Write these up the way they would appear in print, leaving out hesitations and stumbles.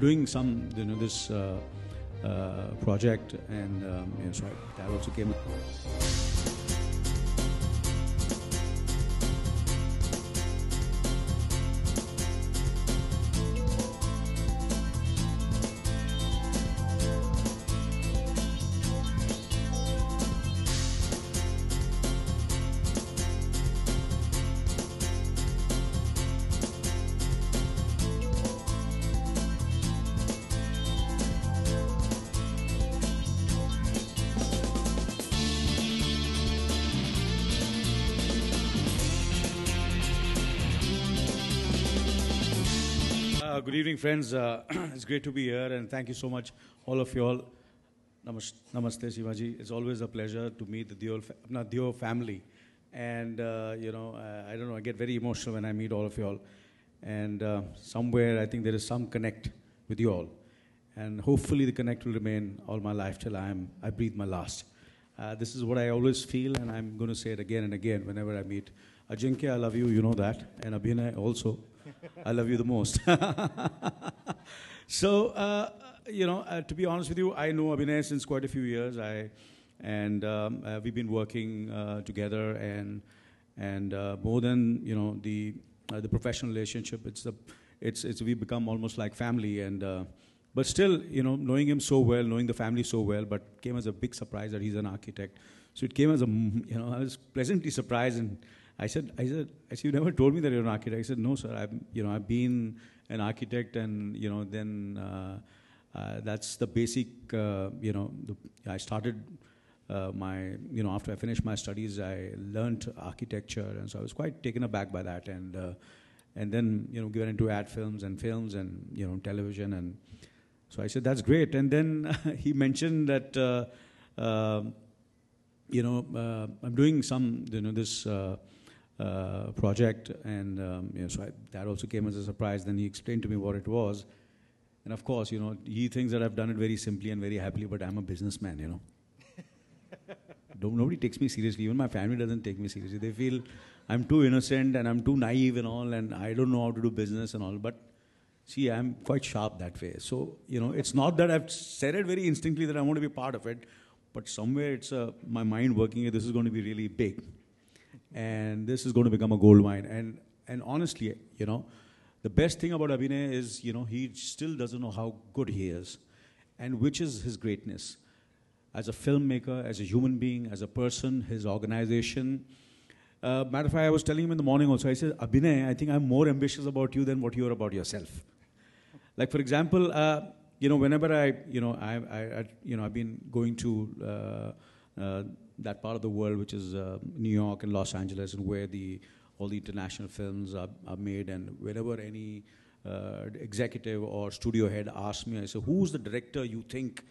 doing some, this project, and so that also came. Good evening, friends. It's great to be here, and thank you so much, all of you all. Namaste, Shivaji. It's always a pleasure to meet the Dio family. And, I don't know, I get very emotional when I meet all of you all. And somewhere, I think there is some connect with you all. And hopefully the connect will remain all my life till I breathe my last. This is what I always feel, and I'm going to say it again and again whenever I meet. Ajinkya, I love you, you know that. And Abhinay also. I love you the most. So, to be honest with you, I know Abhinay since quite a few years. We've been working together, and more than the professional relationship, we become almost like family. And but still, knowing him so well, knowing the family so well, but came as a big surprise that he's an architect. So it came as I was pleasantly surprised, and I said, you never told me that you're an architect. I said, no, sir. I've been an architect, and then that's the basic. I started after I finished my studies, I learned architecture, and so I was quite taken aback by that. And then given into ad films and television, and so I said that's great. And then he mentioned that I'm doing some this. Project, and so that also came as a surprise. Then he explained to me what it was, and of course, he thinks that I've done it very simply and very happily, but I'm a businessman, Nobody takes me seriously. Even my family doesn't take me seriously. They feel I'm too innocent and I'm too naive and all, and I don't know how to do business and all. But see, I'm quite sharp that way. So it's not that I've said it very instinctively that I want to be part of it, but somewhere it's my mind working. This is going to be really big. And this is going to become a gold mine. And honestly, the best thing about Abhinay is, he still doesn't know how good he is, and which is his greatness. As a filmmaker, as a human being, as a person, his organization. Matter of fact, I was telling him in the morning also, I said, Abhinay, I think I'm more ambitious about you than what you are about yourself. Like, for example, whenever I've been going to that part of the world, which is New York and Los Angeles, and where all the international films are made. And whenever any executive or studio head asks me, I say, who's the director you think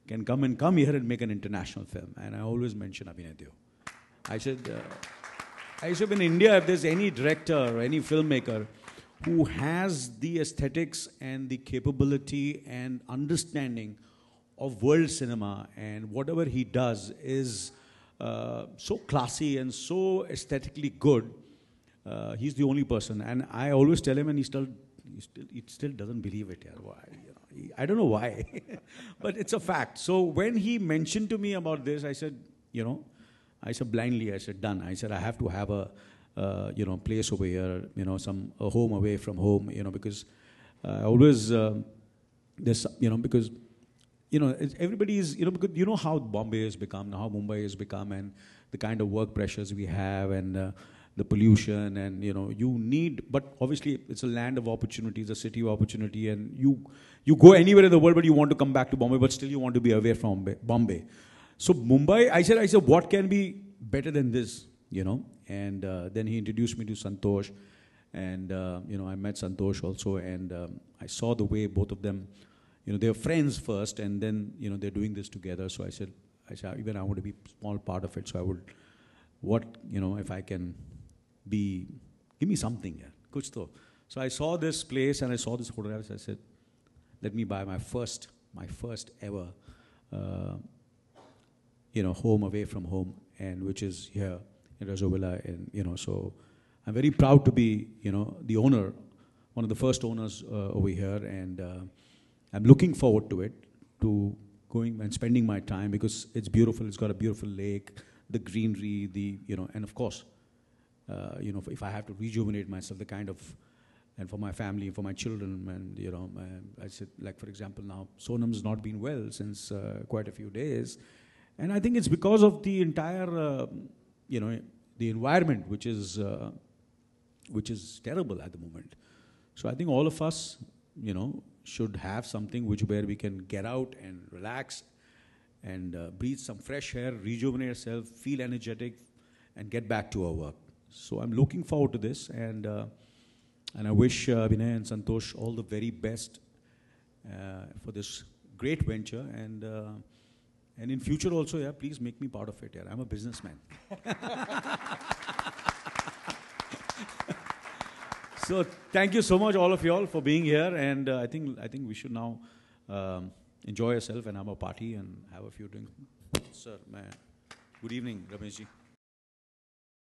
can come here and make an international film? And I always mention Abhinay Dio. I said, in India, if there's any director or any filmmaker who has the aesthetics and the capability and understanding of world cinema, and whatever he does is so classy and so aesthetically good, he's the only person. And I always tell him, and he still doesn't believe it. Why? I don't know why, but it's a fact. So when he mentioned to me about this, I said, blindly, I said, done. I said, I have to have a place over here, a home away from home, because I always there's because. Everybody is, because how Bombay has become, how Mumbai has become, and the kind of work pressures we have, and the pollution, and, you need, but obviously it's a land of opportunity, it's a city of opportunity, and you go anywhere in the world, but you want to come back to Bombay, but still you want to be away from Bombay. So Mumbai, I said, what can be better than this, And then he introduced me to Santosh, and, I met Santosh also, and I saw the way both of them, they were friends first, and then, they're doing this together. So I said, even I want to be a small part of it. So I would, if I can give me something, kuch to. So I saw this place, and I saw this photographs. I said, let me buy my first ever, home away from home, and which is here in Rajovilla, and, so I'm very proud to be, the owner, one of the first owners over here, and I'm looking forward to it, to going and spending my time because it's beautiful. It's got a beautiful lake, the greenery, and of course, if I have to rejuvenate myself, the kind of, and for my family, for my children, and I said, like for example, now Sonam's not been well since quite a few days, and I think it's because of the entire, the environment, which is terrible at the moment. So I think all of us, should have something where we can get out and relax and breathe some fresh air, rejuvenate ourselves, feel energetic, and get back to our work. So I'm looking forward to this, and I wish Vinay and Santosh all the very best for this great venture, and in future also, yeah, please make me part of it. Yeah, I'm a businessman. So thank you so much, all of y'all, for being here, and I think we should now enjoy ourselves and have a party and have a few drinks. Sir, good evening, Ramesh ji.